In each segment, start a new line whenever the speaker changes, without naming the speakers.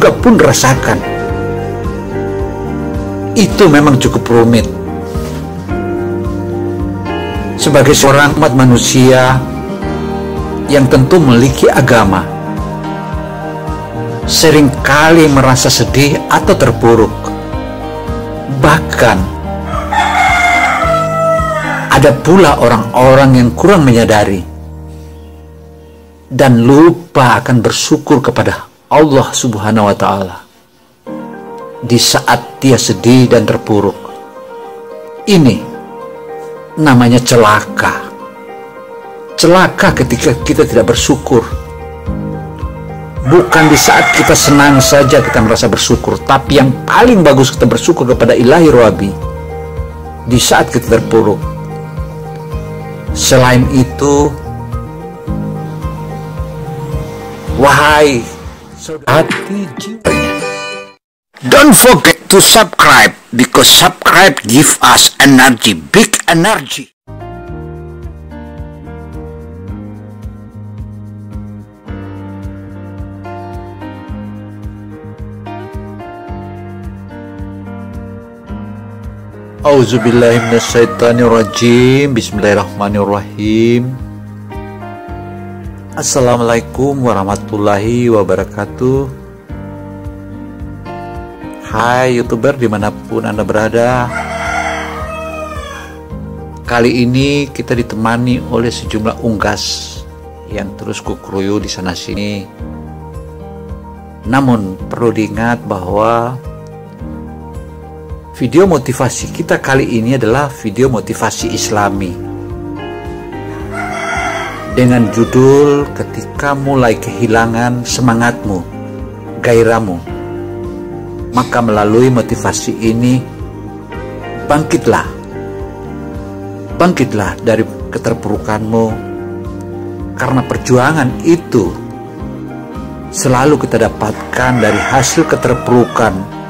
juga pun rasakan. Itu memang cukup rumit. Sebagai seorang umat manusia yang tentu memiliki agama, seringkali merasa sedih atau terpuruk. Bahkan ada pula orang-orang yang kurang menyadari dan lupa akan bersyukur kepada Allah Subhanahu wa Ta'ala di saat dia sedih dan terpuruk. Ini namanya celaka. Celaka ketika kita tidak bersyukur. Bukan di saat kita senang saja kita merasa bersyukur, tapi yang paling bagus kita bersyukur kepada Ilahi Rabbi di saat kita terpuruk. Selain itu, wahai hati jiwa, don't forget to subscribe, because subscribe give us energy, big energy. Auzubillahi minasyaitonirrajim. Bismillahirrahmanirrahim. Assalamualaikum warahmatullahi wabarakatuh. Hai YouTuber dimanapun Anda berada. Kali ini kita ditemani oleh sejumlah unggas yang terus kukruyu di sana sini. Namun perlu diingat bahwa video motivasi kita kali ini adalah video motivasi Islami dengan judul ketika mulai kehilangan semangatmu, gairahmu, maka melalui motivasi ini bangkitlah dari keterpurukanmu, karena perjuangan itu selalu kita dapatkan dari hasil keterpurukan.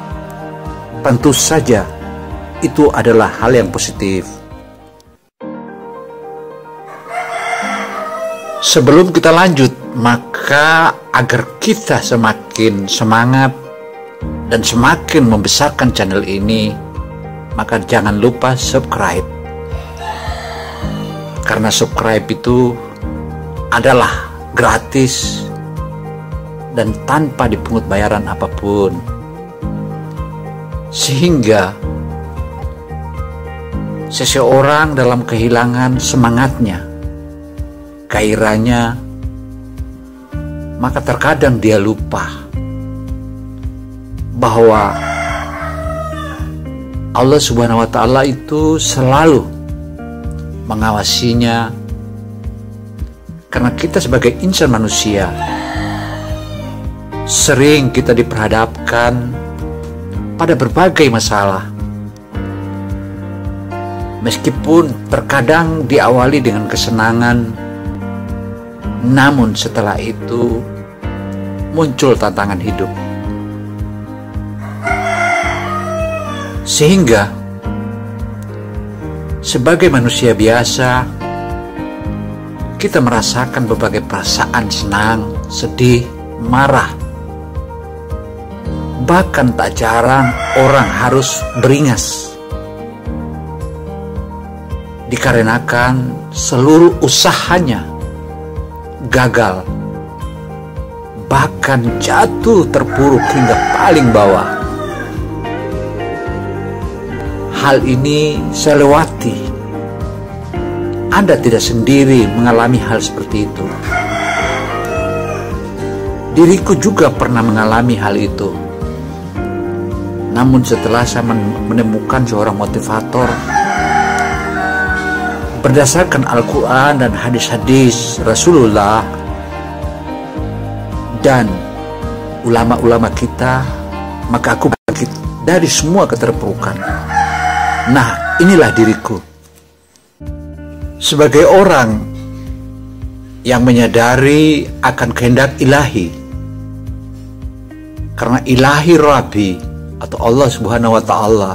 Tentu saja itu adalah hal yang positif. Sebelum kita lanjut, maka agar kita semakin semangat dan semakin membesarkan channel ini, maka jangan lupa subscribe. Karena subscribe itu adalah gratis dan tanpa dipungut bayaran apapun. Sehingga seseorang dalam kehilangan semangatnya, gairahnya, maka terkadang dia lupa bahwa Allah Subhanahu wa Ta'ala itu selalu mengawasinya, karena kita sebagai insan manusia sering kita diperhadapkan pada berbagai masalah, meskipun terkadang diawali dengan kesenangan, namun setelah itu muncul tantangan hidup. Sehingga sebagai manusia biasa, kita merasakan berbagai perasaan senang, sedih, marah. Bahkan tak jarang orang harus beringas dikarenakan seluruh usahanya gagal, bahkan jatuh terpuruk hingga paling bawah. Hal ini saya lewati. Anda tidak sendiri mengalami hal seperti itu. Diriku juga pernah mengalami hal itu. Namun setelah saya menemukan seorang motivator berdasarkan Al-Quran dan hadis-hadis Rasulullah dan ulama-ulama kita, maka aku bangkit dari semua keterpurukan. Nah, inilah diriku. Sebagai orang yang menyadari akan kehendak ilahi, karena ilahi Rabbi atau Allah Subhanahu wa Ta'ala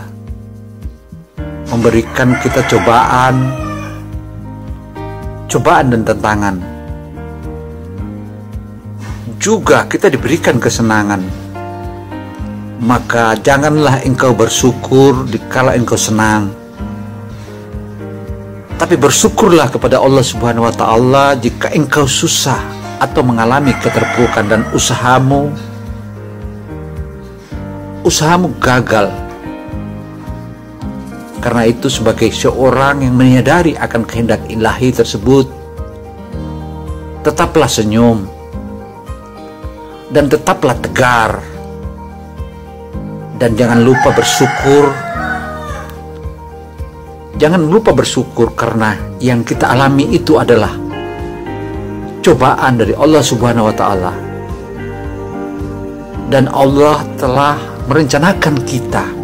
memberikan kita cobaan dan tantangan. Juga kita diberikan kesenangan. maka janganlah engkau bersyukur dikala engkau senang, tapi bersyukurlah kepada Allah Subhanahu wa Ta'ala jika engkau susah atau mengalami keterpurukan dan usahamu gagal. Karena itu, sebagai seorang yang menyadari akan kehendak ilahi tersebut, tetaplah senyum dan tetaplah tegar, dan jangan lupa bersyukur. Jangan lupa bersyukur karena yang kita alami itu adalah cobaan dari Allah Subhanahu wa Ta'ala, dan Allah telah merencanakan kita.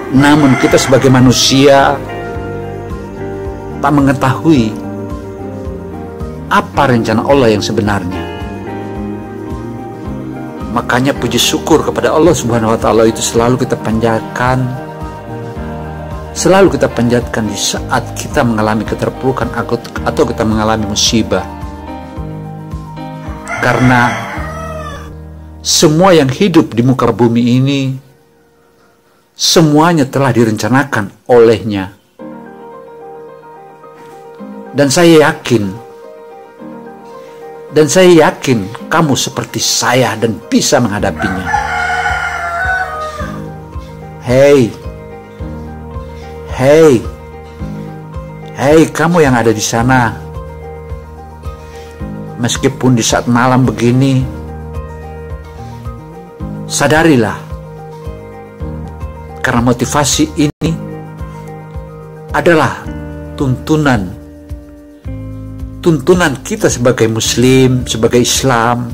Namun kita sebagai manusia tak mengetahui apa rencana Allah yang sebenarnya. Makanya puji syukur kepada Allah Subhanahu wa Ta'ala itu selalu kita panjatkan di saat kita mengalami keterpurukan atau kita mengalami musibah. Karena semua yang hidup di muka bumi ini semuanya telah direncanakan olehnya. Dan saya yakin kamu seperti saya dan bisa menghadapinya. Hei, kamu yang ada di sana. Meskipun di saat malam begini, sadarilah, karena motivasi ini adalah tuntunan kita sebagai Muslim, sebagai Islam.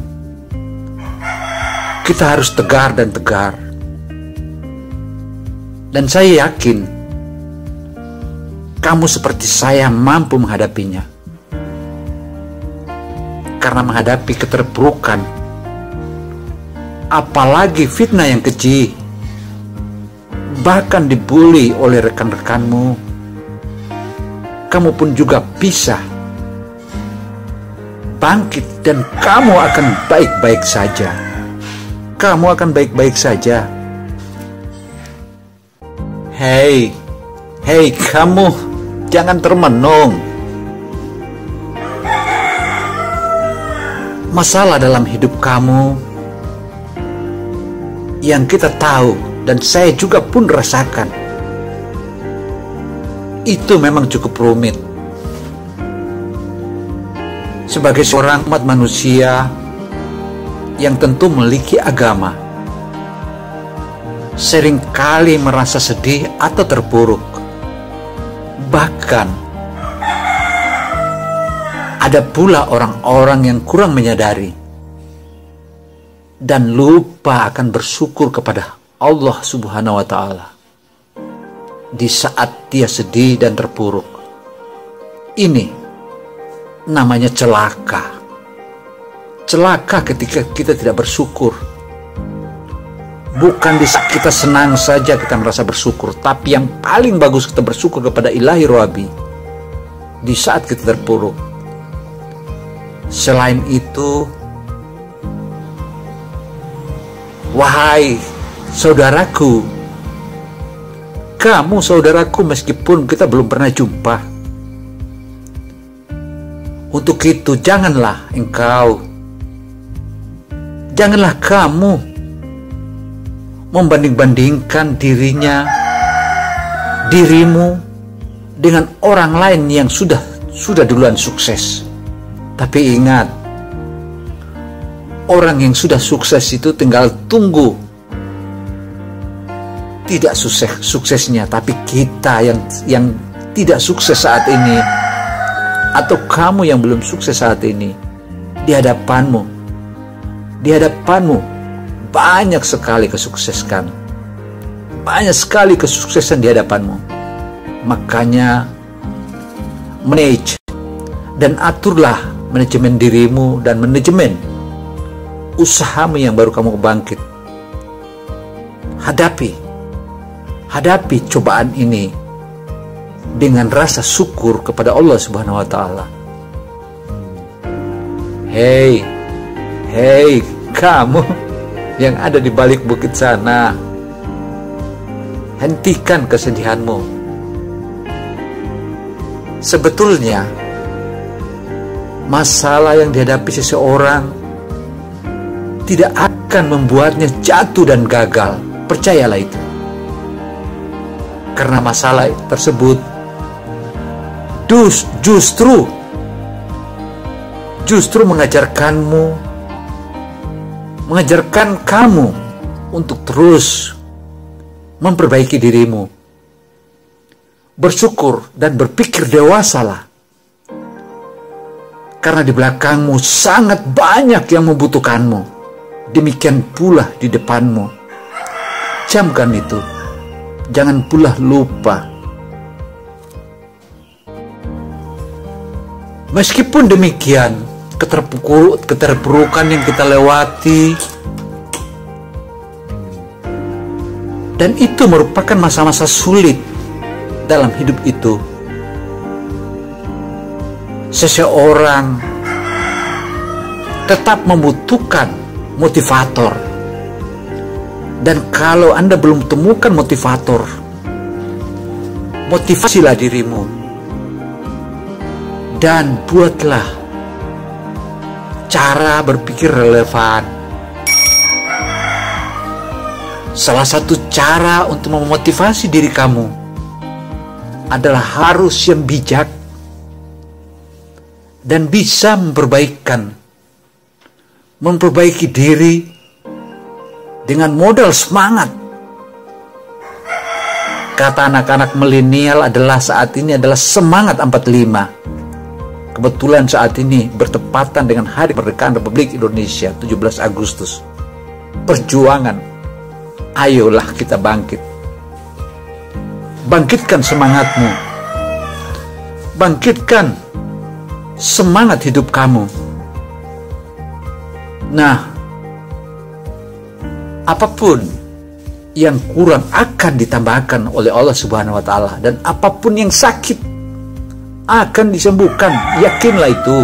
Kita harus tegar dan tegar. Dan saya yakin kamu seperti saya mampu menghadapinya. Karena menghadapi keterpurukan, apalagi fitnah yang keji, bahkan dibully oleh rekan-rekanmu, kamu pun juga bisa bangkit dan kamu akan baik-baik saja. Kamu akan baik-baik saja. Hei, kamu jangan termenung. Masalah dalam hidup kamu yang kita tahu dan saya juga pun rasakan, itu memang cukup rumit. Sebagai seorang umat manusia yang tentu memiliki agama, seringkali merasa sedih atau terpuruk. Bahkan ada pula orang-orang yang kurang menyadari dan lupa akan bersyukur kepada Allah Subhanahu wa Ta'ala di saat dia sedih dan terpuruk. Ini namanya celaka. Celaka ketika kita tidak bersyukur. Bukan di saat kita senang saja kita merasa bersyukur, tapi yang paling bagus kita bersyukur kepada Ilahi Rabbi di saat kita terpuruk. Selain itu, wahai saudaraku, kamu saudaraku meskipun kita belum pernah jumpa. Untuk itu janganlah kamu membanding-bandingkan dirimu dengan orang lain yang sudah duluan sukses. Tapi ingat, orang yang sudah sukses itu tinggal tunggu tidak suksesnya. Tapi kita yang tidak sukses saat ini, atau kamu yang belum sukses saat ini, di hadapanmu banyak sekali kesuksesan di hadapanmu. Makanya manage dan aturlah manajemen dirimu dan manajemen usahamu yang baru kamu bangkit. Hadapi cobaan ini dengan rasa syukur kepada Allah Subhanahu wa Ta'ala. Hei, kamu yang ada di balik bukit sana. Hentikan kesedihanmu. Sebetulnya, masalah yang dihadapi seseorang tidak akan membuatnya jatuh dan gagal. Percayalah itu. Karena masalah tersebut justru mengajarkan kamu untuk terus memperbaiki dirimu, bersyukur dan berpikir dewasalah. Karena di belakangmu sangat banyak yang membutuhkanmu, demikian pula di depanmu. Camkan itu, jangan pula lupa. Meskipun demikian, keterpurukan yang kita lewati, dan itu merupakan masa-masa sulit dalam hidup itu, seseorang tetap membutuhkan motivator. Dan kalau Anda belum temukan motivator, motivasilah dirimu dan buatlah cara berpikir relevan. Salah satu cara untuk memotivasi diri kamu adalah harus yang bijak dan bisa memperbaiki diri dengan modal semangat. Kata anak-anak milenial saat ini adalah semangat 45. Kebetulan saat ini bertepatan dengan Hari Kemerdekaan Republik Indonesia 17 Agustus. Perjuangan. Ayolah kita bangkit. Bangkitkan semangatmu. Bangkitkan semangat hidup kamu. Nah, apapun yang kurang akan ditambahkan oleh Allah Subhanahu wa Ta'ala, dan apapun yang sakit akan disembuhkan. Yakinlah itu.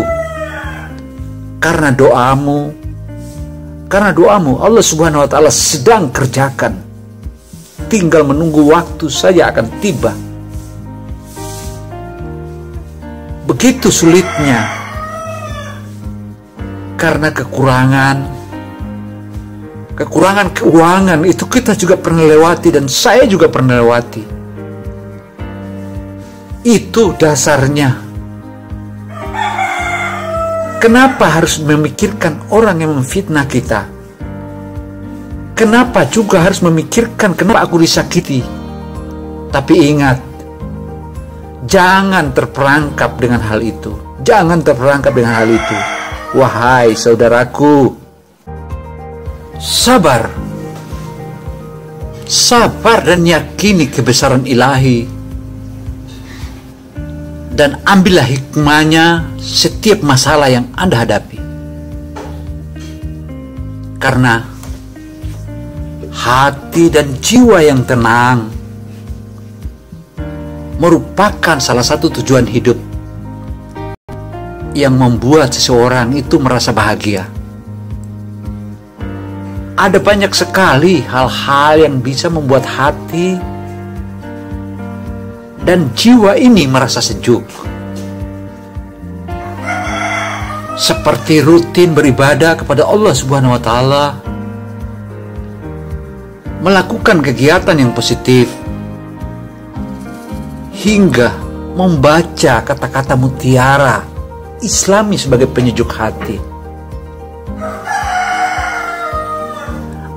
Karena doamu Allah Subhanahu wa Ta'ala sedang kerjakan. Tinggal menunggu waktu saja akan tiba. Begitu sulitnya. Karena kekurangan keuangan itu kita juga pernah lewati, dan saya juga pernah lewati. Itu dasarnya. Kenapa harus memikirkan orang yang memfitnah kita? Kenapa juga harus memikirkan kenapa aku disakiti? Tapi ingat, jangan terperangkap dengan hal itu. Jangan terperangkap dengan hal itu. Wahai saudaraku, sabar dan yakini kebesaran ilahi, dan ambillah hikmahnya setiap masalah yang Anda hadapi. Karena hati dan jiwa yang tenang merupakan salah satu tujuan hidup yang membuat seseorang itu merasa bahagia. Ada banyak sekali hal-hal yang bisa membuat hati dan jiwa ini merasa sejuk. Seperti rutin beribadah kepada Allah Subhanahu wa Ta'ala, melakukan kegiatan yang positif, hingga membaca kata-kata mutiara Islami sebagai penyejuk hati.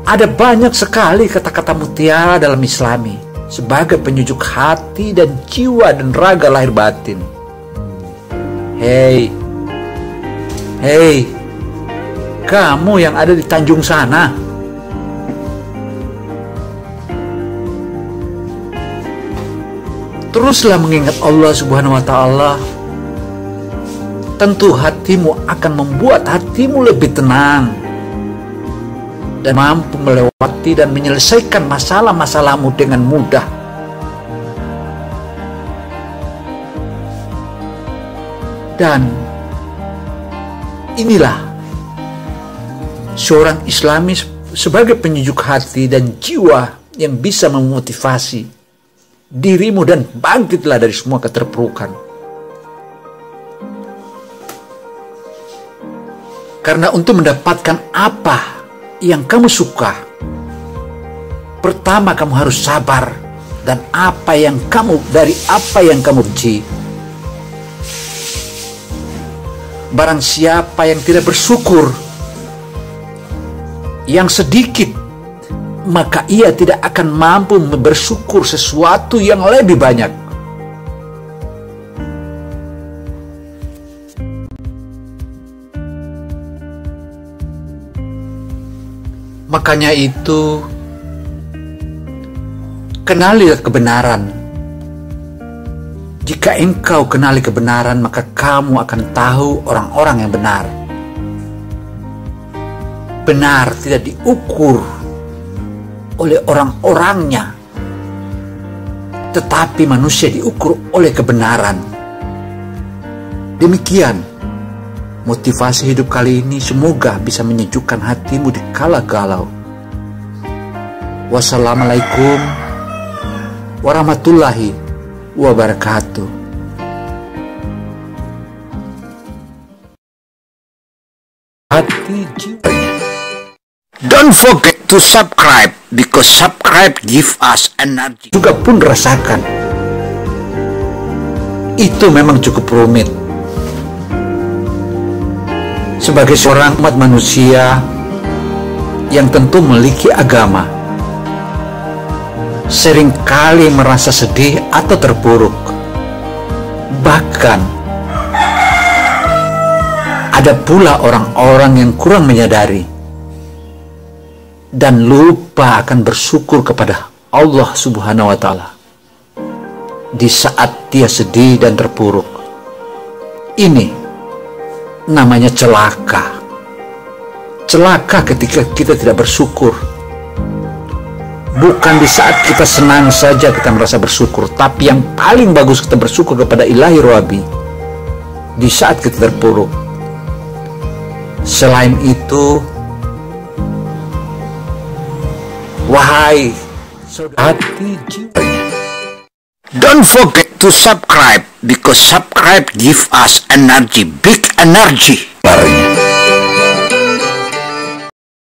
Ada banyak sekali kata-kata mutiara dalam Islami sebagai penyejuk hati dan jiwa dan raga lahir batin. Hei, kamu yang ada di Tanjung sana, teruslah mengingat Allah Subhanahu wa Ta'ala. Tentu hatimu akan membuat hatimu lebih tenang dan mampu melewati dan menyelesaikan masalah-masalahmu dengan mudah. Dan inilah seorang Islamis sebagai penyejuk hati dan jiwa yang bisa memotivasi dirimu dan bangkitlah dari semua keterpurukan. Karena untuk mendapatkan apa yang kamu suka, pertama kamu harus sabar dan apa yang kamu benci. Barang siapa yang tidak bersyukur yang sedikit, maka ia tidak akan mampu bersyukur sesuatu yang lebih banyak. Makanya itu, kenalilah kebenaran. Jika engkau kenali kebenaran, maka kamu akan tahu orang-orang yang benar. Benar tidak diukur oleh orang-orangnya, tetapi manusia diukur oleh kebenaran. Demikian motivasi hidup kali ini, semoga bisa menyejukkan hatimu di kala galau. Wassalamualaikum warahmatullahi wabarakatuh. Hati jiwa.
Don't forget to subscribe because subscribe give us energy.
Juga pun rasakan, itu memang cukup rumit. Sebagai seorang umat manusia yang tentu memiliki agama, seringkali merasa sedih atau terpuruk. Bahkan ada pula orang-orang yang kurang menyadari dan lupa akan bersyukur kepada Allah Subhanahu wa Ta'ala di saat dia sedih dan terpuruk. Ini namanya celaka. Celaka ketika kita tidak bersyukur. Bukan di saat kita senang saja kita merasa bersyukur, tapi yang paling bagus kita bersyukur kepada Ilahi Rabbi di saat kita terpuruk. Selain itu, wahai hati jiwa,
don't forget to subscribe because subscribe give us energy, big energy.